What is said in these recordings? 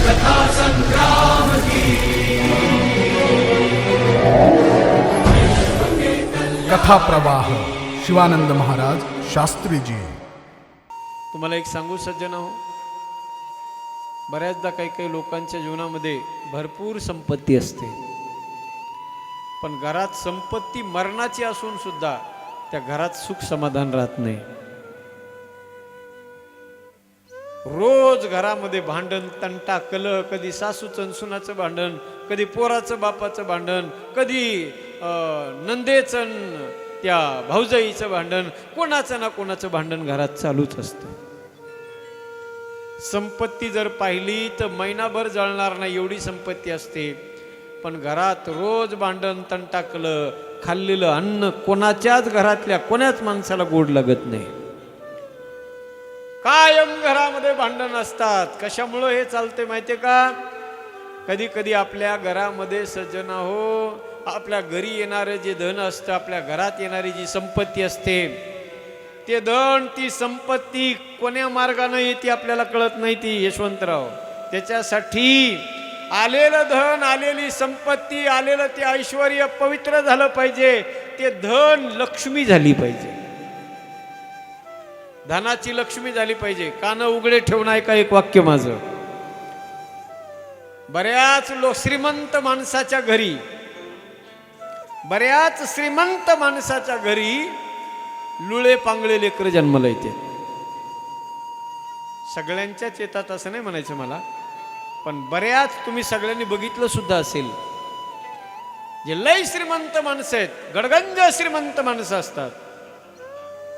कथा संग्राम की कथा प्रवाह शिवानंद महाराज शास्त्रीजी। तुम्हाला एक सांगू सज्जन हो, बऱ्याचदा काही काही लोकांच्या जीवनामध्ये भरपूर संपत्ती असते, पण घरात संपत्ती मरणाची असून सुद्धा त्या घरात सुख समाधान राहत नाही। रोज घरामध्ये भांडण तंटा कलह, कधी सासूचं सुनाचं भांडण, कधी पोराचं बापाचं भांडण, कधी नंदेचं त्या भाऊजाईचं भांडण, कोणाचं ना कोणाचं भांडण घरात चालूच असतं। संपत्ती जर पाहिली तर महिनाभर जळणार नाही एवढी संपत्ती असते, पण घरात रोज भांडण तंटा कलह, खाल्लेलं अन्न कोणाच्याच घरातल्या कोणाच माणसाला गोड लागत नाही। कायम घरामध्ये भांडण असतात। कशामुळे हे चालते माहितीये का? कधी कधी आपल्या घरामध्ये सज्जन हो, आपल्या घरी येणारे जे धन असतं, आपल्या घरात येणारी जी संपत्ती असते, ते धन ती संपत्ती कोण्या मार्गाने येते आपल्याला कळत नाही ती यशवंतराव। त्याच्यासाठी आलेलं धन, आलेली संपत्ती, आलेलं ते ऐश्वर्य पवित्र झालं पाहिजे, ते धन लक्ष्मी झाली पाहिजे, धनाची लक्ष्मी झाली पाहिजे। कान उघडे ठेवून ऐका एक वाक्य माझं। बऱ्याच श्रीमंत माणसाच्या घरी, बऱ्याच श्रीमंत माणसाच्या घरी लुळे पांगळे लेकर जन्माला येते। सगळ्यांच्याच येतात असं नाही म्हणायचं मला, पण बऱ्याच तुम्ही सगळ्यांनी बघितलं सुद्धा असेल, जे लय श्रीमंत माणसं आहेत, गडगंज श्रीमंत माणसं असतात,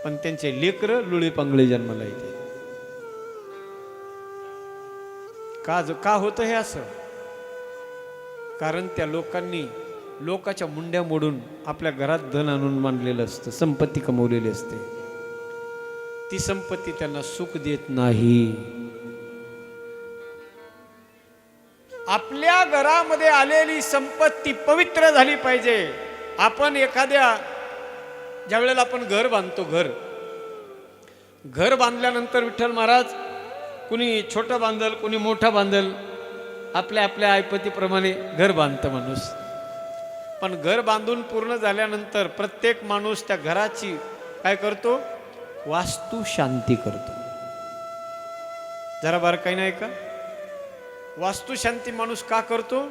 पण त्यांचे लेकर लुळे पांगळे जन्माला येते। का होतं हे असं? कारण त्या लोकांनी लोकाच्या मुंड्या मोडून आपल्या घरात धन आणून मांडलेलं असतं, संपत्ती कमवलेली असते। ती संपत्ती त्यांना सुख देत नाही। आपल्या घरामध्ये आलेली संपत्ती पवित्र झाली पाहिजे। आपण एखाद्या ज्या वेळेला आपण घर बांधतो, घर बांधल्यानंतर विठ्ठल महाराज कुणी छोटं बांधल, कुणी मोठं बांधल, आपल्या आपल्या ऐपतीप्रमाणे घर बांधतं माणूस। पण घर बांधून पूर्ण झाल्यानंतर प्रत्येक माणूस त्या घराची काय करतो? वास्तू शांती करतो। जरा बारकाई नाही का? वास्तू शांती माणूस का करतो?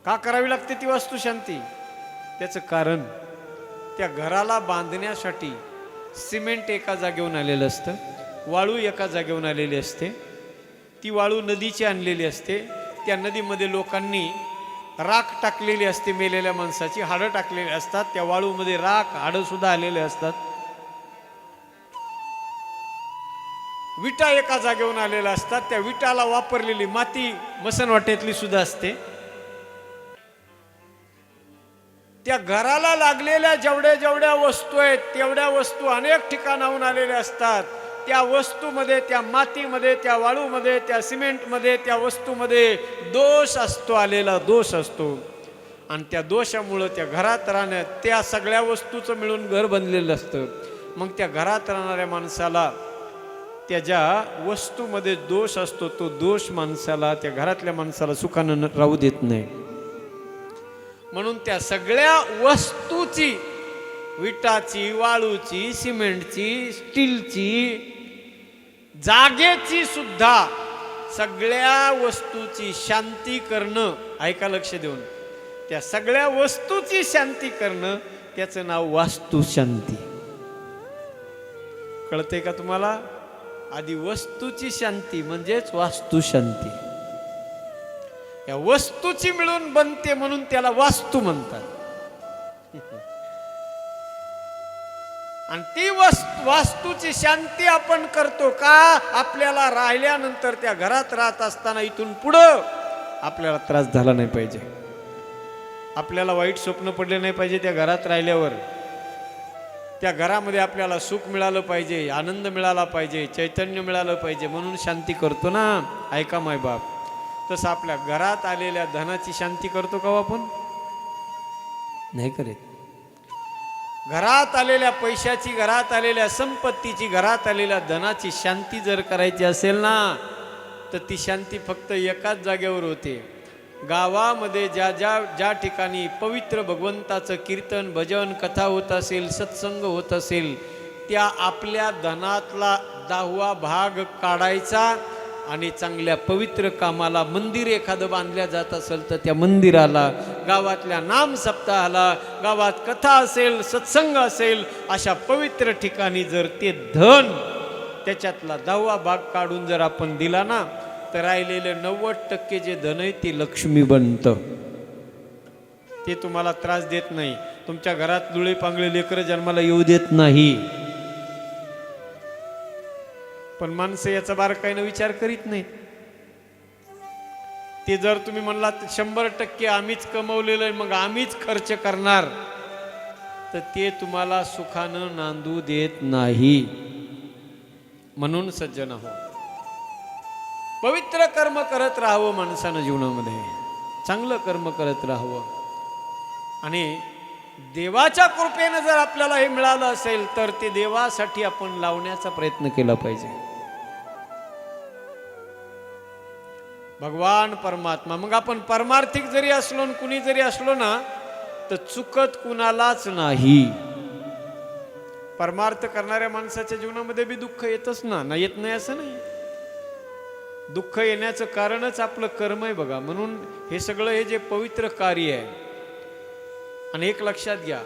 का करावी लागते ती वास्तू शांती? त्याचं कारण, त्या घराला बांधण्यासाठी सिमेंट एका जागेवरून आलेलं असतं, वाळू एका जागेवरून आलेली असते, ती वाळू नदीची आणलेली असते, त्या नदीमध्ये लोकांनी राख टाकलेली असते, मेलेल्या माणसाची हाडं टाकलेली असतात, त्या वाळूमध्ये राख हाडं सुद्धा आलेले असतात, विटा एका जागेवरून आलेल्या असतात, त्या विटाला वापरलेली माती मसनवाटेतली सुद्धा असते। त्या घराला लागलेल्या जेवढ्या जेवढ्या वस्तू आहेत तेवढ्या वस्तू अनेक ठिकाणाहून आलेल्या असतात। त्या वस्तूमध्ये, त्या मातीमध्ये, त्या वाळूमध्ये, त्या सिमेंटमध्ये, त्या वस्तूमध्ये दोष असतो, आलेला दोष असतो, आणि त्या दोषामुळं त्या घरात राहण्यात त्या सगळ्या वस्तूचं मिळून घर बनलेलं असतं। मग त्या घरात राहणाऱ्या माणसाला त्या ज्या वस्तूमध्ये दोष असतो, तो दोष माणसाला, त्या घरातल्या माणसाला सुखानं राहू देत नाही। म्हणून त्या सगळ्या वस्तूची, विटाची, वाळूची, सिमेंटची, स्टीलची, जागेची सुद्धा, सगळ्या वस्तूची शांती करणं, ऐका लक्ष देऊन, त्या सगळ्या वस्तूची शांती करणं, त्याचं नाव वास्तू शांती। कळतंय का तुम्हाला? आधी वस्तूची शांती म्हणजेच वास्तू शांती। या वस्तूची मिळून बनते म्हणून त्याला वास्तू म्हणतात। आणि ती वास्तूची शांती आपण करतो का? आपल्याला राहिल्यानंतर, त्या घरात राहत असताना इथून पुढं आपल्याला त्रास झाला नाही पाहिजे, आपल्याला वाईट स्वप्न पडले नाही पाहिजे। त्या घरात राहिल्यावर त्या घरामध्ये आपल्याला सुख मिळालं पाहिजे, आनंद मिळाला पाहिजे, चैतन्य मिळालं पाहिजे, म्हणून शांती करतो ना। ऐका मायबाप, तसं आपल्या घरात आलेल्या धनाची शांती करतो का आपण? नाही करीत। घरात आलेल्या पैशाची, घरात आलेल्या संपत्तीची, घरात आलेल्या धनाची शांती जर करायची असेल ना, तर ती शांती फक्त एकाच जागेवर होते. गावामध्ये ज्या ठिकाणी पवित्र भगवंताचं कीर्तन भजन कथा होत असेल, सत्संग होत असेल, त्या आपल्या धनातला 10वा भाग काढायचा आणि चांगल्या पवित्र कामाला, मंदिर एखादं बांधल्या जात असेल तर त्या मंदिराला, गावातल्या नाम सप्ताहाला, गावात कथा असेल, सत्संग असेल, अशा पवित्र ठिकाणी जर ते धन त्याच्यातला 10वा भाग काढून जर आपण दिला ना, तर राहिलेले 90% जे धन आहे ते लक्ष्मी बनतं. ते तुम्हाला त्रास देत नाही, तुमच्या घरात लुळे पांगळे लेकरं जन्माला येऊ देत नाही. पण माणसं याचा बारकाईनं विचार करीत नाहीत. ते जर तुम्ही म्हणलात 100% आम्हीच कमवलेलं आहे, मग आम्हीच खर्च करणार, तर ते तुम्हाला सुखानं नांदू देत नाही. म्हणून सज्जन हो, पवित्र कर्म करत राहावं माणसानं जीवनामध्ये, चांगलं कर्म करत राहावं. आणि देवाच्या कृपेनं जर आपल्याला हे मिळालं असेल तर ते देवासाठी आपण लावण्याचा प्रयत्न केला पाहिजे. भगवान परमात्मा, मग आपण परमार्थिक जरी असलो आणि कुणी जरी असलो ना, तर चुकत कुणालाच नाही. परमार्थ करणाऱ्या माणसाच्या जीवनामध्ये बी दुःख येतच ना, येत नाही असं नाही. दुःख येण्याचं कारणच आपलं कर्म आहे बघा. म्हणून हे सगळं हे जे पवित्र कार्य आहे, आणि एक लक्षात घ्या,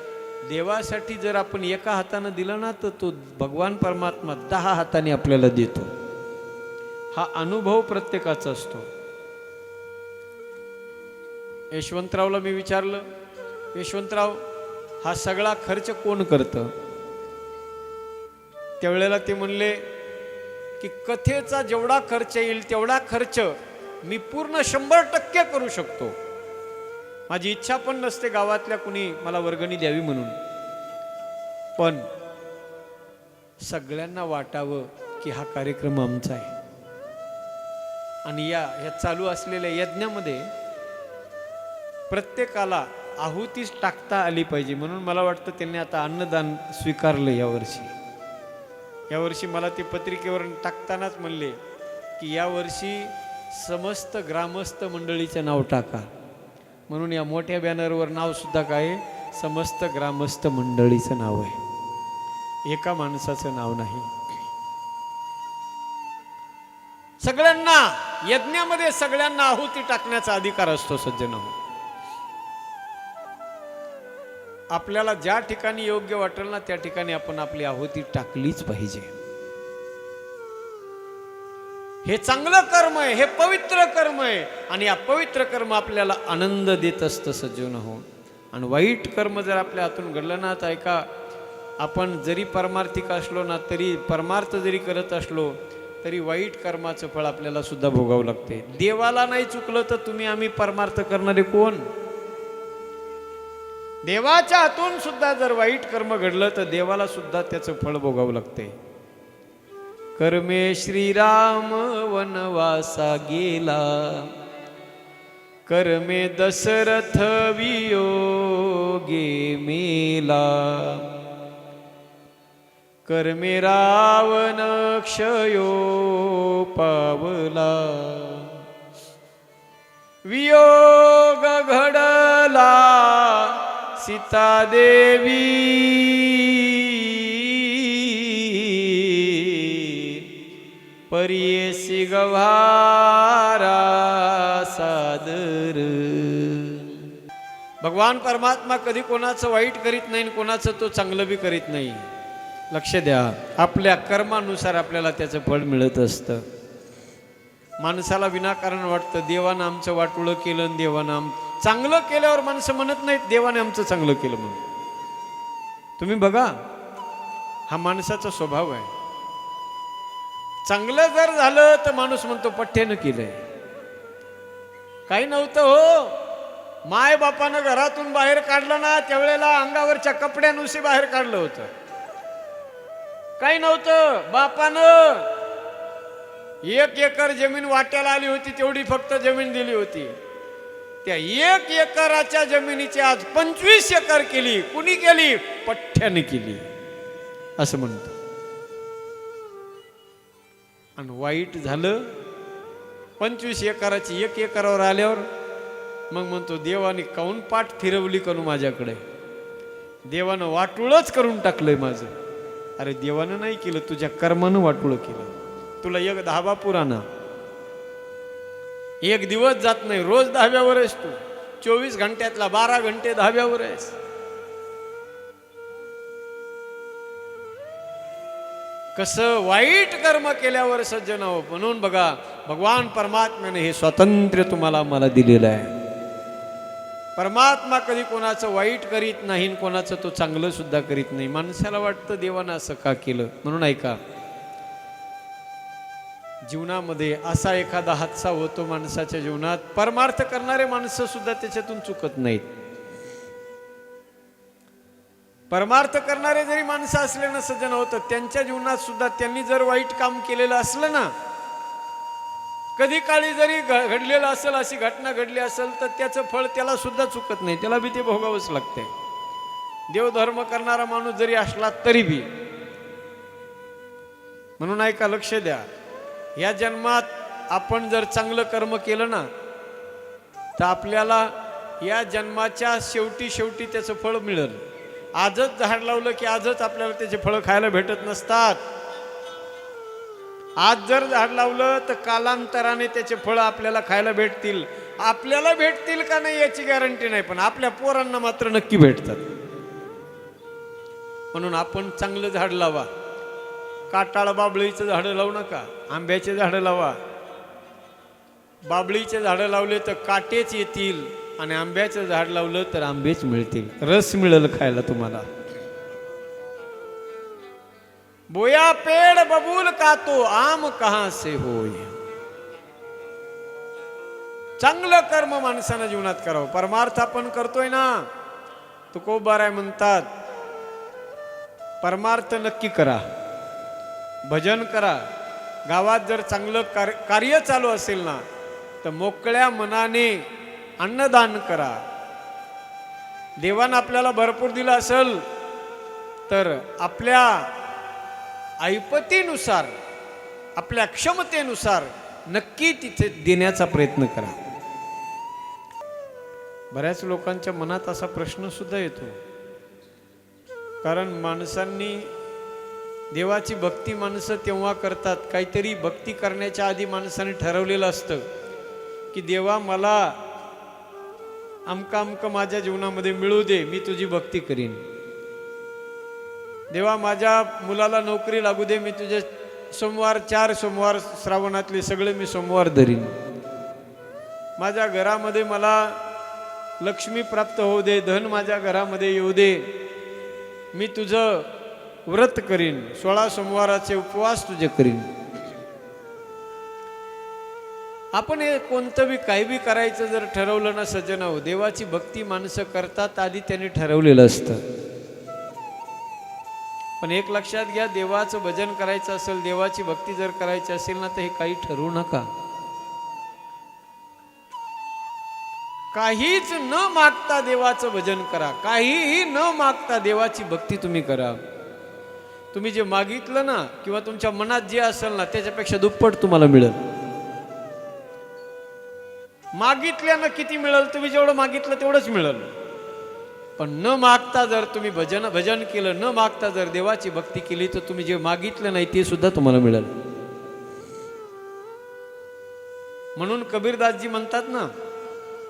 देवासाठी जर आपण एका हातानं दिलं ना, तर तो भगवान परमात्मा 10 हाताने आपल्याला देतो. हा अनुभव प्रत्येकाचा असतो. यशवंतरावला मी विचारलं, यशवंतराव हा सगळा खर्च कोण करतं? त्यावेळेला ते म्हणले की कथेचा जेवढा खर्च येईल तेवढा खर्च मी पूर्ण 100% करू शकतो. माझी इच्छा पण नसते गावातल्या कुणी मला वर्गणी द्यावी म्हणून, पण सगळ्यांना वाटावं की हा कार्यक्रम आमचा आहे. आणि या चालू असलेल्या यज्ञामध्ये प्रत्येकाला आहुतीच टाकता आली पाहिजे. म्हणून मला वाटतं त्यांनी आता अन्नदान स्वीकारलं यावर्षी. यावर्षी मला ते पत्रिकेवर टाकतानाच म्हणले की यावर्षी समस्त ग्रामस्थ मंडळीचं नाव टाका. म्हणून या मोठ्या बॅनरवर नाव सुद्धा काय, समस्त ग्रामस्थ मंडळीचं नाव आहे, एका माणसाचं नाव नाही. सगळ्यांना यज्ञामध्ये सगळ्यांना आहुती टाकण्याचा अधिकार असतो. सज्जन, आपल्याला ज्या ठिकाणी योग्य वाटेल ना त्या ठिकाणी आपण आपली आहुती टाकलीच पाहिजे. हे चांगलं कर्म आहे, हे पवित्र कर्म आहे, आणि या पवित्र कर्म आपल्याला आनंद देत असतं. सज्जन हो, आणि वाईट कर्म जर आपल्या हातून घडलं ना, तर ऐका, आपण जरी परमार्थिक असलो ना, तरी परमार्थ जरी करत असलो तरी वाईट कर्माचं फळ आपल्याला सुद्धा भोगावं लागते. देवाला नाही चुकलं तर तुम्ही आम्ही परमार्थ करणारे कोण? देवाच्या हातून सुद्धा जर वाईट कर्म घडलं तर देवाला सुद्धा त्याचं फळ भोगावं लागते. कर्मे श्रीराम वनवासा गेला, कर्मे दशरथ वियोगे मेला, कर्मे रावण क्षयो पावला, वियोग घडला सीता देवी, परियेसी गव्हारा सादर. भगवान परमात्मा कधी कोणाचं वाईट करीत नाही, कोणाचं तो चांगलं बी करीत नाही. लक्ष द्या, आपल्या कर्मानुसार आपल्याला त्याचं फळ मिळत असतं. माणसाला विनाकारण वाटतं देवानं आमचं वाटोळं केलं, देवानं चांगलं केल्यावर माणसं म्हणत नाहीत देवाने आमचं चांगलं केलं म्हणून. तुम्ही बघा, हा माणसाचा स्वभाव आहे. चांगलं जर झालं तर माणूस म्हणतो पठ्ठ्यानं केलंय. काही नव्हतं हो, माय बापानं घरातून बाहेर काढलं ना त्यावेळेला अंगावरच्या कपड्यानुसार बाहेर काढलं होतं. काही नव्हतं, बापानं 1 एकर जमीन वाट्याला आली होती, तेवढी फक्त जमीन दिली होती. त्या 1 एकराच्या जमिनीची आज 25 एकर केली. कुणी केली? पठ्ठ्याने केली असं म्हणतो. आणि वाईट झालं 25 एकराची 1 एकरावर आल्यावर मग म्हणतो देवाने काऊन पाठ फिरवली करू माझ्याकडे, देवानं वाटुळच करून टाकलंय माझं. अरे देवानं नाही केलं, तुझ्या कर्मानं वाटुळ केलं. तुला एक धाबा पुराणा, एक दिवस जात नाही, रोज धाब्यावर आहेस तू. 24 घंट्यातला 12 घंटे धाब्यावर आहेस. कसं वाईट कर्म केल्यावर सज्जन हो. म्हणून बघा, भगवान परमात्म्याने हे स्वातंत्र्य तुम्हाला मला दिलेलं आहे. परमात्मा कधी कोणाचं वाईट करीत नाही, कोणाचं तो चांगलं सुद्धा करीत नाही. माणसाला वाटतं देवानं असं का केलं. म्हणून ऐका, जीवनामध्ये असा एखादा हादसा होतो माणसाच्या जीवनात, परमार्थ करणारे माणसं सुद्धा त्याच्यातून चुकत नाहीत. परमार्थ करणारे जरी माणसं असले ना सज्जन होतं, त्यांच्या जीवनात सुद्धा त्यांनी जर वाईट काम केलेलं असलं ना, कधी काळी जरी घडलेलं असेल, अशी घटना घडली असेल, तर त्याचं फळ त्याला सुद्धा चुकत नाही, त्याला बी ते भोगावंच लागते. देवधर्म करणारा माणूस जरी असला तरी बी. म्हणून ऐका, लक्ष द्या, या जन्मात आपण जर चांगलं कर्म केलं ना, तर आपल्याला या जन्माच्या शेवटी त्याचं फळ मिळेल. आजच झाड लावलं की आजच आपल्याला त्याचे फळं खायला भेटत नसतात. आज जर झाड लावलं तर कालांतराने त्याचे फळं आपल्याला खायला भेटतील. आपल्याला भेटतील का नाही याची गॅरंटी नाही, पण आपल्या पोरांना मात्र नक्की भेटतात. म्हणून आपण चांगलं झाड लावा. काटाळ बाबळीचं झाडं लावू नका, आंब्याचे झाडं लावा. बाबळीचे झाडं लावले तर काटेच येतील, आणि आंब्याचं झाड लावलं तर आंबेच मिळतील, रस मिळेल खायला तुम्हाला. बोया पेड़ बबूल का तो आम कहां से होय. चांगलं कर्म माणसानं जीवनात करावं. परमार्थ आपण करतोय ना, तुकोबाराय म्हणतात, परमार्थ नक्की करा, भजन करा. गावात जर चांगलं कार्य चालू असेल ना, तर मोकळ्या मनाने अन्नदान करा. देवानं आपल्याला भरपूर दिलं असेल तर आपल्या ऐपतीनुसार, आपल्या क्षमतेनुसार नक्की तिथे देण्याचा प्रयत्न करा. बऱ्याच लोकांच्या मनात असा प्रश्न सुद्धा येतो, कारण माणसांनी देवाची भक्ती माणसं तेव्हा करतात, काहीतरी भक्ती करण्याच्या आधी माणसाने ठरवलेलं असतं की देवा मला अमका माझ्या जीवनामध्ये मिळू दे, मी तुझी भक्ती करीन. देवा माझ्या मुलाला नोकरी लागू दे, मी तुझे 4 सोमवार श्रावणातले सगळे मी सोमवार धरीन. माझ्या घरामध्ये मला लक्ष्मी प्राप्त होऊ दे, धन माझ्या घरामध्ये येऊ दे, मी तुझं व्रत करीन, 16 सोमवाराचे उपवास तुझे करीन. आपण हे कोणतं बी काही बी करायचं जर ठरवलं ना सज्जन हो, देवाची भक्ती माणसं करतात आधी त्यांनी ठरवलेलं असतं. पण एक लक्षात घ्या, देवाचं भजन करायचं असेल, देवाची भक्ती जर करायची असेल ना, तर हे काही ठरवू नका. काहीच न मागता देवाचं भजन करा, काहीही न मागता देवाची भक्ती तुम्ही करा. तुम्ही जे मागितलं ना, किंवा तुमच्या मनात जे असेल ना, त्याच्यापेक्षा दुप्पट तुम्हाला मिळेल. मागितल्यानं किती मिळेल, तुम्ही जेवढं मागितलं तेवढंच मिळेल. पण न मागता जर तुम्ही भजन केलं, न मागता जर देवाची भक्ती केली, तर तुम्ही जे मागितलं नाही ते सुद्धा तुम्हाला मिळेल. म्हणून कबीरदासजी म्हणतात ना,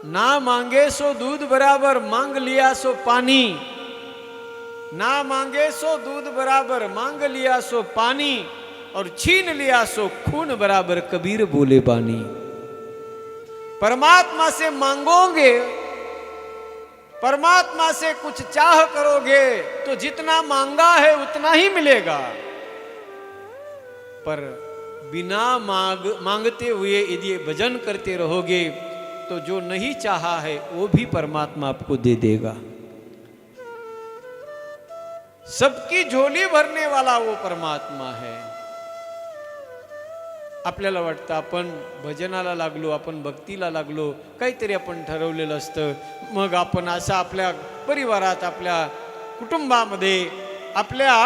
ना मांगे सो दूध बराबर, मांग लिया सो पानी. ना मांगे सो दूध बराबर, मांग लिया सो पानी, और छीन लिया सो खून बराबर, कबीर बोले बानी. परमात्मा से मांगोगे, परमात्मा से कुछ चाह करोगे, तो जितना मांगा है उतना ही मिलेगा. पर बिना मांगते हुए यदि भजन करते रहोगे, तो जो नहीं चाहा है वो भी परमात्मा आपको दे देगा. सबकी झोली भरने वाला वो परमात्मा है. आपल्याला वाटतं आपण भजनाला लागलो, आपण भक्तीला लागलो, काहीतरी आपण ठरवलेलं असतं, मग आपण असं आपल्या परिवारात, आपल्या कुटुंबामध्ये, आपल्या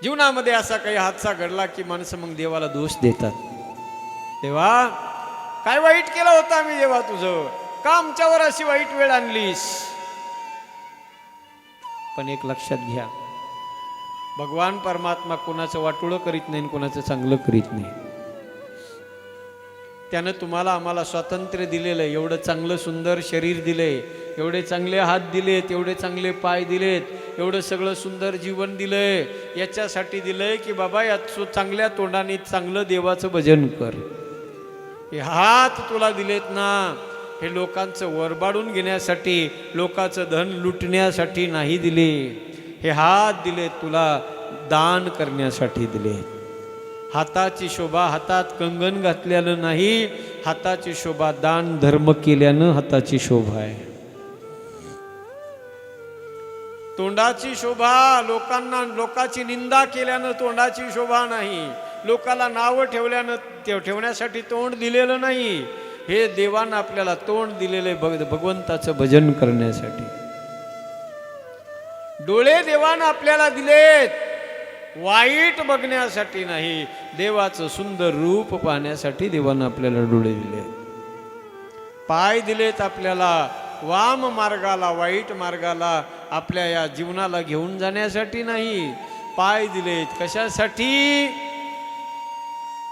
जीवनामध्ये असा काही हादसा घडला की माणसं मग देवाला दोष देतात. देवा काय वाईट केलं होतं आम्ही देवा तुझं, का आमच्यावर अशी वाईट वेळ आणलीस. पण एक लक्षात घ्या, भगवान परमात्मा कोणाचं वाटोळं करीत नाही, कोणाचं चांगलं करीत नाही. त्यानं तुम्हाला आम्हाला स्वातंत्र्य दिलेलं आहे, एवढं चांगलं सुंदर शरीर दिलंय, एवढे चांगले हात दिलेत, एवढे चांगले पाय दिलेत, एवढं सगळं सुंदर जीवन दिलंय. याच्यासाठी दिलंय की बाबा या चांगल्या तोंडाने चांगलं देवाचं भजन कर. हे हात तुला दिलेत ना, हे लोकांचं वरबाडून घेण्यासाठी, लोकांचं धन लुटण्यासाठी नाही दिले. हे हात दिलेत तुला दान करण्यासाठी दिलेत. हाताची शोभा हातात कंगन घातल्यानं नाही, हाताची शोभा दान धर्म केल्यानं हाताची शोभा आहे. तोंडाची शोभा लोकांची निंदा केल्यानं तोंडाची शोभा नाही, लोकाला नावं ठेवण्यासाठी तोंड दिलेलं नाही. हे देवानं आपल्याला तोंड दिलेले भगवंताचं भजन करण्यासाठी. डोळे देवानं आपल्याला दिलेत वाईट बघण्यासाठी नाही, देवाचं सुंदर रूप पाहण्यासाठी देवानं आपल्याला डोळे दिले. पाय दिलेत आपल्याला वाम मार्गाला, वाईट मार्गाला, आपल्या या जीवनाला घेऊन जाण्यासाठी नाही. पाय दिलेत कशासाठी?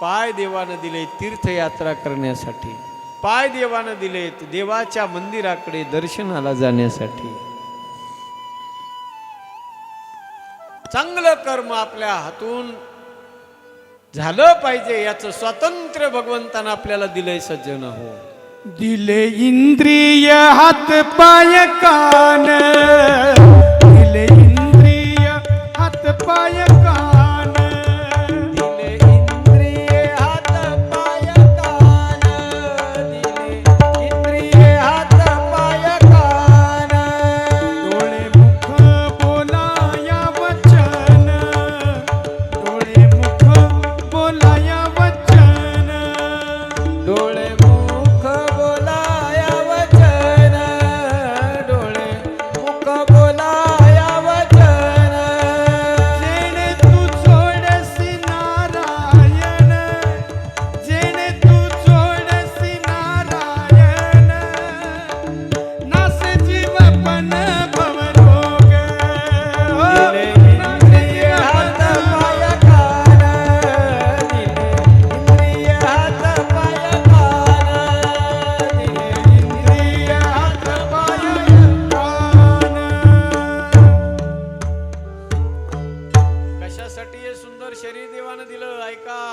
पाय देवानं दिले तीर्थयात्रा करण्यासाठी. पाय देवानं दिलेत देवाच्या मंदिराकडे दर्शनाला जाण्यासाठी. चांगलं कर्म आपल्या हातून झालं पाहिजे याचं स्वातंत्र्य भगवंतानं आपल्याला दिलंय. सज्जन हो, दिले इंद्रिय हात पाय कान, दिले इंद्रिय हात पाय कान, दिले इंद्रिय हात पाय कान, दिले इंद्रिय हात पाय कान. डोळे मुख बोलाया वचन, डोळे मुख बोलाया वचन, डोळे मुख बोलाया वचन, डोळे मुख बोलाया वचन. जेणे तू जोडसी नारायण, जेणे तू जोडसी नारायण, नासे जीवपन भवरोग. दिले इंद्रिय हात पाय कान, दिले इंद्रिय हात पाय कान, दिले इंद्रिय हात पाय कान. कशासाठी हे सुंदर शरीर देवानं दिलं ऐका.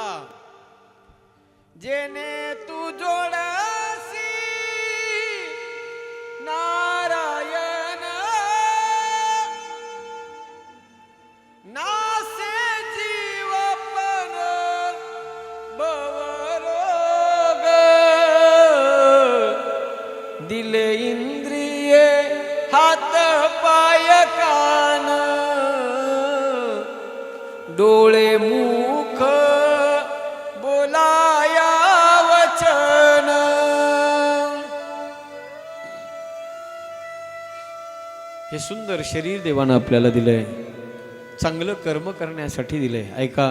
जेने तू जोडसी नारायण, नासे जीवपन भवरोग. दिले इंद्रिये हात पाय कान, डोळे मुख बोलाया वचन. हे सुंदर शरीर देवानं आपल्याला दिलंय, चांगलं कर्म करण्यासाठी दिलंय. ऐका,